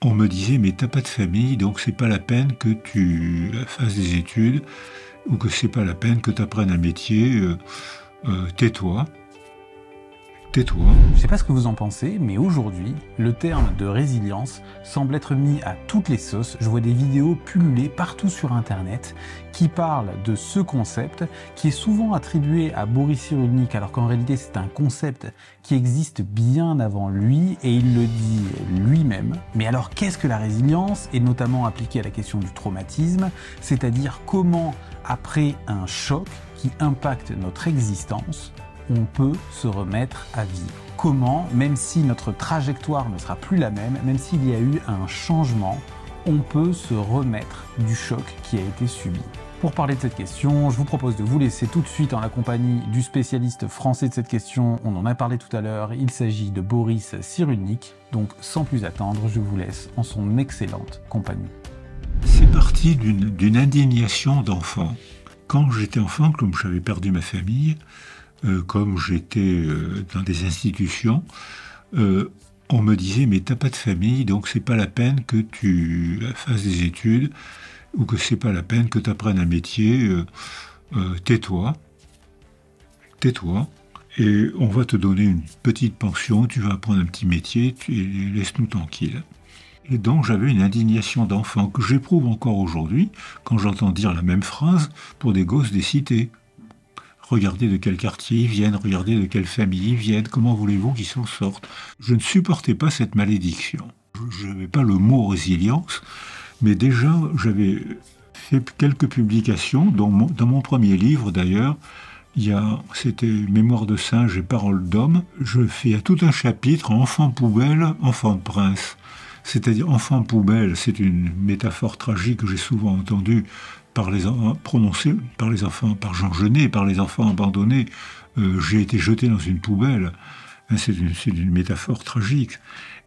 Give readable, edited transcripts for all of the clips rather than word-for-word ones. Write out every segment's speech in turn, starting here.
On me disait, mais t'as pas de famille, donc c'est pas la peine que tu fasses des études, ou que c'est pas la peine que tu apprennes un métier, tais-toi. Tais-toi. Je ne sais pas ce que vous en pensez, mais aujourd'hui, le terme de résilience semble être mis à toutes les sauces. Je vois des vidéos pullulées partout sur Internet qui parlent de ce concept qui est souvent attribué à Boris Cyrulnik, alors qu'en réalité c'est un concept qui existe bien avant lui et il le dit lui-même. Mais alors qu'est-ce que la résilience, et notamment appliquée à la question du traumatisme, c'est-à-dire comment, après un choc qui impacte notre existence, on peut se remettre à vivre. Comment, même si notre trajectoire ne sera plus la même s'il y a eu un changement, on peut se remettre du choc qui a été subi. Pour parler de cette question, je vous propose de vous laisser tout de suite en la compagnie du spécialiste français de cette question. On en a parlé tout à l'heure, il s'agit de Boris Cyrulnik. Donc sans plus attendre, je vous laisse en son excellente compagnie. C'est parti d'une indignation d'enfant. Quand j'étais enfant, comme j'avais perdu ma famille, comme j'étais dans des institutions, on me disait, mais t'as pas de famille, donc c'est pas la peine que tu fasses des études, ou que c'est pas la peine que tu apprennes un métier, tais-toi, tais-toi, et on va te donner une petite pension, tu vas apprendre un petit métier, laisse-nous tranquille. Et donc j'avais une indignation d'enfant que j'éprouve encore aujourd'hui quand j'entends dire la même phrase pour des gosses des cités. Regardez de quel quartier ils viennent, regardez de quelle famille ils viennent, comment voulez-vous qu'ils s'en sortent? Je ne supportais pas cette malédiction. Je n'avais pas le mot résilience, mais déjà j'avais fait quelques publications, dans mon premier livre d'ailleurs, c'était Mémoire de singe et Paroles d'homme, je fais tout un chapitre enfant poubelle, enfant de prince. C'est-à-dire enfant poubelle, c'est une métaphore tragique que j'ai souvent entendue prononcée par les enfants, par Jean Genet, par les enfants abandonnés. J'ai été jeté dans une poubelle. C'est une métaphore tragique.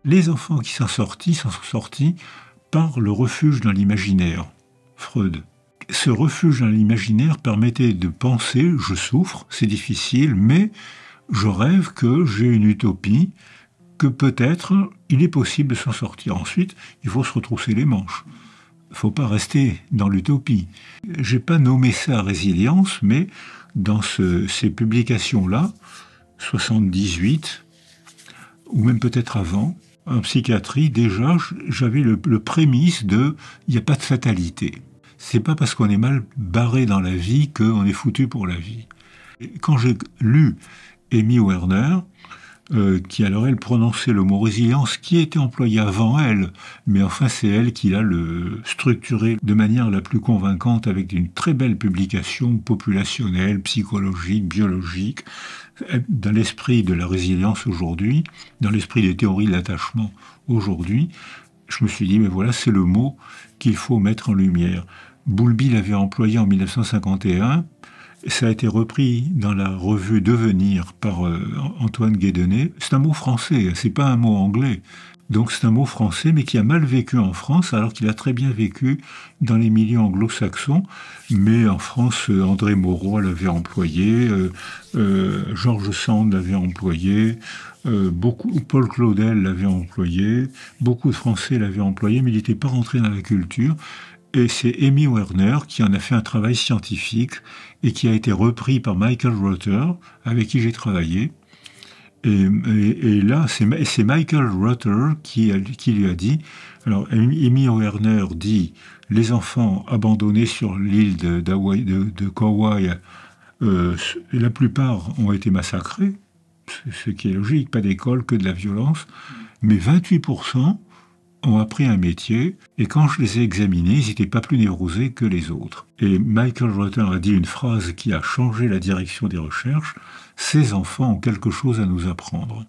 Les enfants qui s'en sont sortis par le refuge dans l'imaginaire. Freud. Ce refuge dans l'imaginaire permettait de penser, je souffre, c'est difficile, mais je rêve que j'ai une utopie, que peut-être il est possible de s'en sortir. Ensuite, il faut se retrousser les manches. Il ne faut pas rester dans l'utopie. Je n'ai pas nommé ça résilience, mais dans ces publications-là, 78, ou même peut-être avant, en psychiatrie, déjà, j'avais le prémisse de « il n'y a pas de fatalité ». C'est pas parce qu'on est mal barré dans la vie qu'on est foutu pour la vie. Et quand j'ai lu Amy Werner, qui alors elle prononçait le mot résilience qui était employé avant elle, mais enfin c'est elle qui l'a structuré de manière la plus convaincante avec une très belle publication populationnelle, psychologique, biologique, dans l'esprit de la résilience aujourd'hui, dans l'esprit des théories de l'attachement aujourd'hui. Je me suis dit, mais voilà, c'est le mot qu'il faut mettre en lumière. Boulby l'avait employé en 1951, ça a été repris dans la revue Devenir par Antoine Guédenet. C'est un mot français, c'est pas un mot anglais. Donc c'est un mot français, mais qui a mal vécu en France, alors qu'il a très bien vécu dans les milieux anglo-saxons. Mais en France, André Mauroy l'avait employé, Georges Sand l'avait employé, Paul Claudel l'avait employé, beaucoup de Français l'avaient employé, mais il n'était pas rentré dans la culture. Et c'est Amy Werner qui en a fait un travail scientifique et qui a été repris par Michael Rother, avec qui j'ai travaillé. Et là, c'est Michael Rother qui lui a dit, alors Amy Werner dit, les enfants abandonnés sur l'île de Kauai, la plupart ont été massacrés, ce qui est logique, pas d'école, que de la violence, mais 28% ont appris un métier, et quand je les ai examinés, ils n'étaient pas plus névrosés que les autres. Et Michael Rother a dit une phrase qui a changé la direction des recherches, « Ces enfants ont quelque chose à nous apprendre ».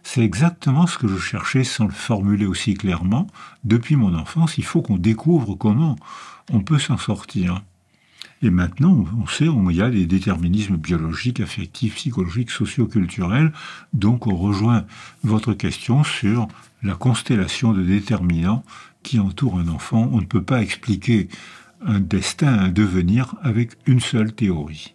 C'est exactement ce que je cherchais sans le formuler aussi clairement. Depuis mon enfance, il faut qu'on découvre comment on peut s'en sortir. Et maintenant, on sait qu'il y a des déterminismes biologiques, affectifs, psychologiques, socioculturels. Donc on rejoint votre question sur la constellation de déterminants qui entoure un enfant. On ne peut pas expliquer un destin, un devenir avec une seule théorie.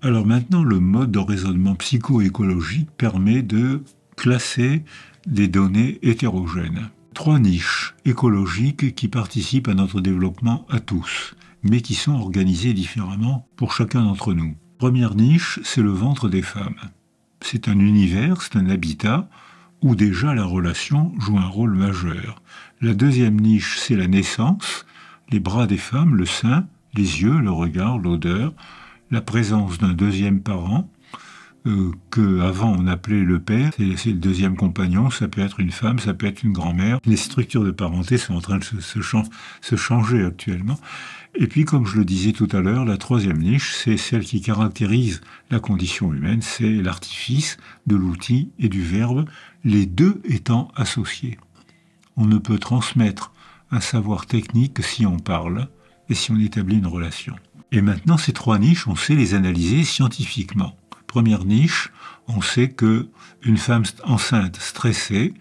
Alors maintenant, le mode de raisonnement psycho-écologique permet de classer des données hétérogènes. 3 niches écologiques qui participent à notre développement à tous, mais qui sont organisées différemment pour chacun d'entre nous. Première niche, c'est le ventre des femmes. C'est un univers, c'est un habitat où déjà la relation joue un rôle majeur. La deuxième niche, c'est la naissance, les bras des femmes, le sein, les yeux, le regard, l'odeur, la présence d'un deuxième parent, qu'avant on appelait le père, c'est le deuxième compagnon, ça peut être une femme, ça peut être une grand-mère. Les structures de parenté sont en train de se changer actuellement. Et puis, comme je le disais tout à l'heure, la troisième niche, c'est celle qui caractérise la condition humaine, c'est l'artifice de l'outil et du verbe, les deux étant associés. On ne peut transmettre un savoir technique que si on parle et si on établit une relation. Et maintenant, ces 3 niches, on sait les analyser scientifiquement. Première niche, on sait qu'une femme enceinte stressée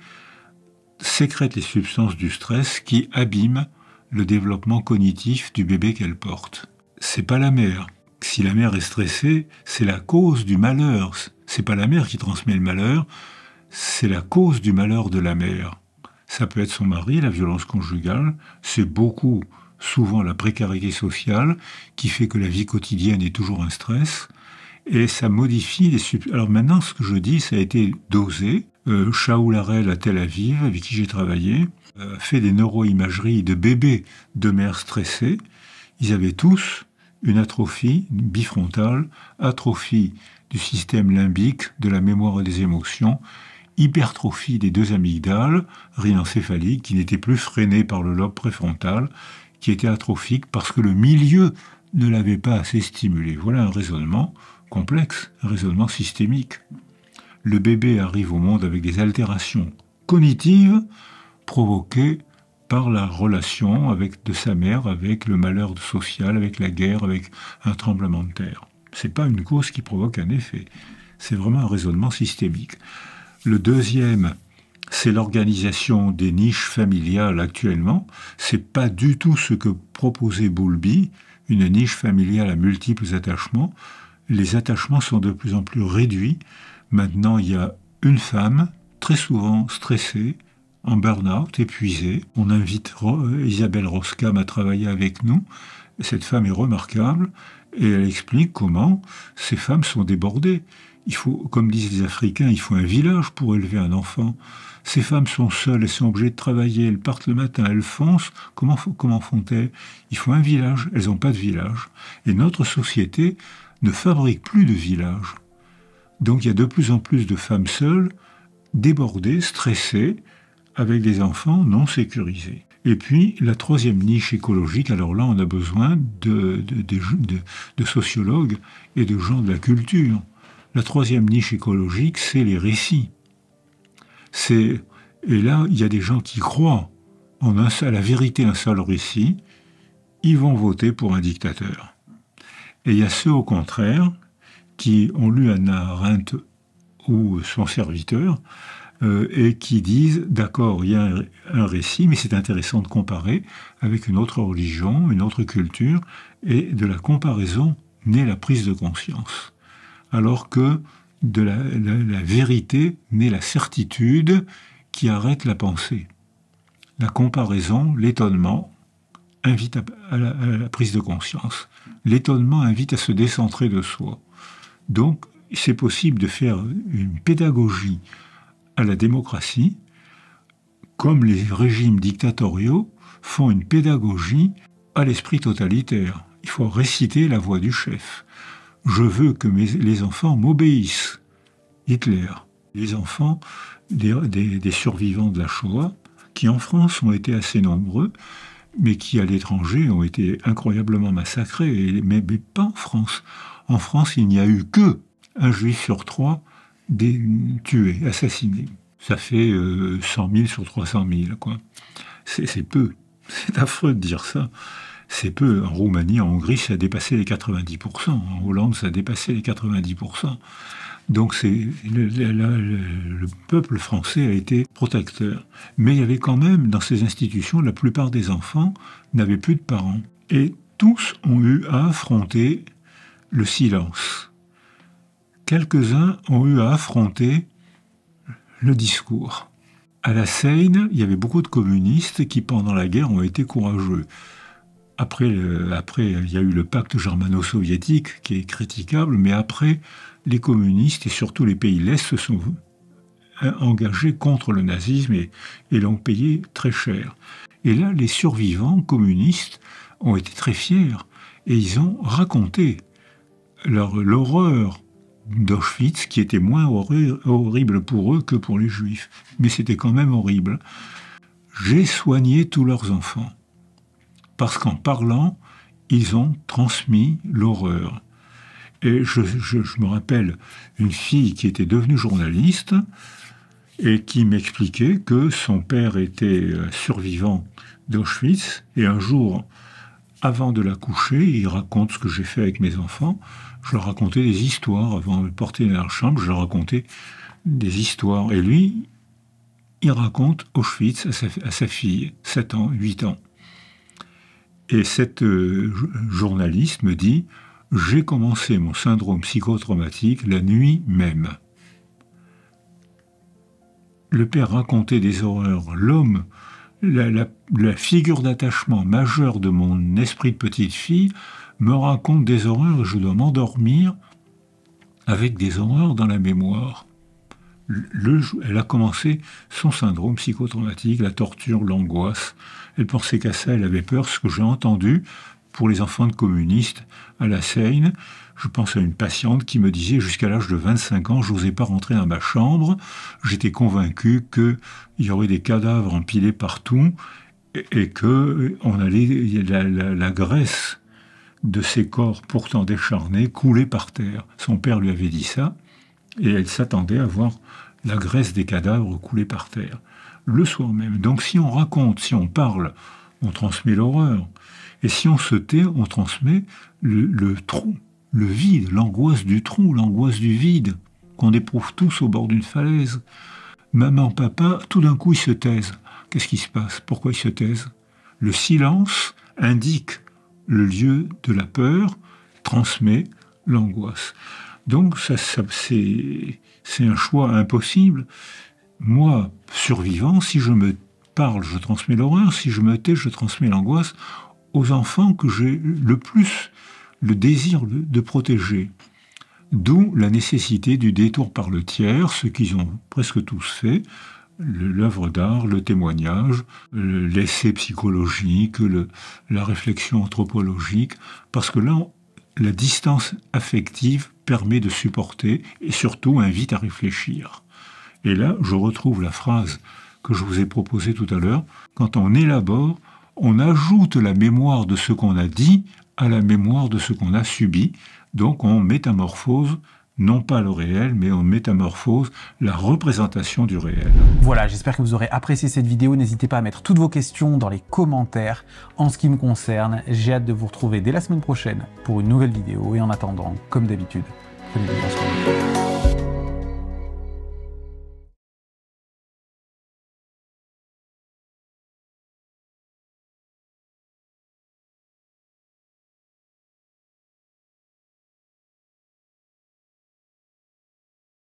sécrète les substances du stress qui abîment le développement cognitif du bébé qu'elle porte. C'est pas la mère. Si la mère est stressée, c'est la cause du malheur. C'est pas la mère qui transmet le malheur, c'est la cause du malheur de la mère. Ça peut être son mari, la violence conjugale, c'est souvent la précarité sociale qui fait que la vie quotidienne est toujours un stress. Et ça modifie les substances. Alors maintenant, ce que je dis, ça a été dosé. Shaul Harel à Tel Aviv, avec qui j'ai travaillé, a fait des neuroimageries de bébés de mères stressées. Ils avaient tous une atrophie bifrontale, atrophie du système limbique, de la mémoire et des émotions, hypertrophie des 2 amygdales, rhinencéphaliques, qui n'étaient plus freinées par le lobe préfrontal, qui était atrophique parce que le milieu ne l'avait pas assez stimulé. Voilà un raisonnement complexe, un raisonnement systémique. Le bébé arrive au monde avec des altérations cognitives provoquées par la relation de sa mère, avec le malheur social, avec la guerre, avec un tremblement de terre. Ce n'est pas une cause qui provoque un effet. C'est vraiment un raisonnement systémique. Le deuxième, c'est l'organisation des niches familiales actuellement. Ce n'est pas du tout ce que proposait Bowlby, une niche familiale à multiples attachements. Les attachements sont de plus en plus réduits. Maintenant, il y a une femme, très souvent stressée, en burn-out, épuisée. On invite Isabelle Roskam à travailler avec nous. Cette femme est remarquable et elle explique comment ces femmes sont débordées. Il faut, comme disent les Africains, il faut un village pour élever un enfant. Ces femmes sont seules, elles sont obligées de travailler, elles partent le matin, elles foncent. Comment font-elles? Il faut un village, elles n'ont pas de village. Et notre société ne fabrique plus de village. Donc il y a de plus en plus de femmes seules, débordées, stressées, avec des enfants non sécurisés. Et puis la troisième niche écologique, alors là on a besoin de sociologues et de gens de la culture. La troisième niche écologique, c'est les récits. Et là, il y a des gens qui croient à la vérité d'un seul récit, ils vont voter pour un dictateur. Et il y a ceux, au contraire, qui ont lu Hannah Arendt ou son serviteur, et qui disent, d'accord, il y a un récit, mais c'est intéressant de comparer avec une autre religion, une autre culture, et de la comparaison naît la prise de conscience. Alors que de la vérité naît la certitude qui arrête la pensée. La comparaison, l'étonnement, invite à la prise de conscience. L'étonnement invite à se décentrer de soi. Donc, c'est possible de faire une pédagogie à la démocratie, comme les régimes dictatoriaux font une pédagogie à l'esprit totalitaire. Il faut réciter la voix du chef. Je veux que les enfants m'obéissent. Hitler. Les enfants des survivants de la Shoah, qui en France ont été assez nombreux, mais qui à l'étranger ont été incroyablement massacrés, mais pas en France. En France, il n'y a eu que un juif sur 3 tués, assassinés. Ça fait 100 000 sur 300 000, quoi. C'est peu. C'est affreux de dire ça. C'est peu. En Roumanie, en Hongrie, ça a dépassé les 90%. En Hollande, ça a dépassé les 90%. Donc le peuple français a été protecteur. Mais il y avait quand même, dans ces institutions, la plupart des enfants n'avaient plus de parents. Et tous ont eu à affronter le silence. Quelques-uns ont eu à affronter le discours. À la Seine, il y avait beaucoup de communistes qui, pendant la guerre, ont été courageux. Après, il y a eu le pacte germano-soviétique qui est critiquable, mais après, les communistes et surtout les pays de l'Est se sont engagés contre le nazisme et l'ont payé très cher. Et là, les survivants communistes ont été très fiers et ils ont raconté l'horreur d'Auschwitz, qui était moins horrible pour eux que pour les Juifs. Mais c'était quand même horrible. J'ai soigné tous leurs enfants. Parce qu'en parlant, ils ont transmis l'horreur. Et je me rappelle une fille qui était devenue journaliste et qui m'expliquait que son père était survivant d'Auschwitz. Et un jour, avant de la coucher, il raconte ce que j'ai fait avec mes enfants. Je leur racontais des histoires. Avant de le porter dans leur chambre, je leur racontais des histoires. Et lui, il raconte Auschwitz à sa fille, 7 ans, 8 ans. Et cette journaliste me dit « J'ai commencé mon syndrome psychotraumatique la nuit même. » Le père racontait des horreurs. L'homme, la figure d'attachement majeure de mon esprit de petite fille, me raconte des horreurs et je dois m'endormir avec des horreurs dans la mémoire. Elle a commencé son syndrome psychotraumatique, la torture, l'angoisse. Elle pensait qu'à ça, elle avait peur. Ce que j'ai entendu pour les enfants de communistes à la Seine, je pense à une patiente qui me disait jusqu'à l'âge de 25 ans, je n'osais pas rentrer dans ma chambre. J'étais convaincu qu'il y aurait des cadavres empilés partout et que la graisse de ces corps pourtant décharnés coulait par terre. Son père lui avait dit ça. Et elle s'attendait à voir la graisse des cadavres couler par terre, le soir même. Donc si on raconte, si on parle, on transmet l'horreur. Et si on se tait, on transmet le trou, le vide, l'angoisse du trou, l'angoisse du vide, qu'on éprouve tous au bord d'une falaise. Maman, papa, tout d'un coup, ils se taisent. Qu'est-ce qui se passe? Pourquoi ils se taisent? Le silence indique le lieu de la peur, transmet l'angoisse. Donc c'est un choix impossible. Moi, survivant, si je me parle, je transmets l'horreur, si je me tais, je transmets l'angoisse aux enfants que j'ai le plus le désir de protéger. D'où la nécessité du détour par le tiers, ce qu'ils ont presque tous fait, l'œuvre d'art, le témoignage, l'essai psychologique, la réflexion anthropologique, parce que là, la distance affective permet de supporter et surtout invite à réfléchir. Et là, je retrouve la phrase que je vous ai proposée tout à l'heure. Quand on élabore, on ajoute la mémoire de ce qu'on a dit à la mémoire de ce qu'on a subi. Donc on métamorphose, non pas le réel, mais on métamorphose la représentation du réel. Voilà, j'espère que vous aurez apprécié cette vidéo. N'hésitez pas à mettre toutes vos questions dans les commentaires. En ce qui me concerne, j'ai hâte de vous retrouver dès la semaine prochaine pour une nouvelle vidéo. Et en attendant, comme d'habitude, prenez bien soin de vous.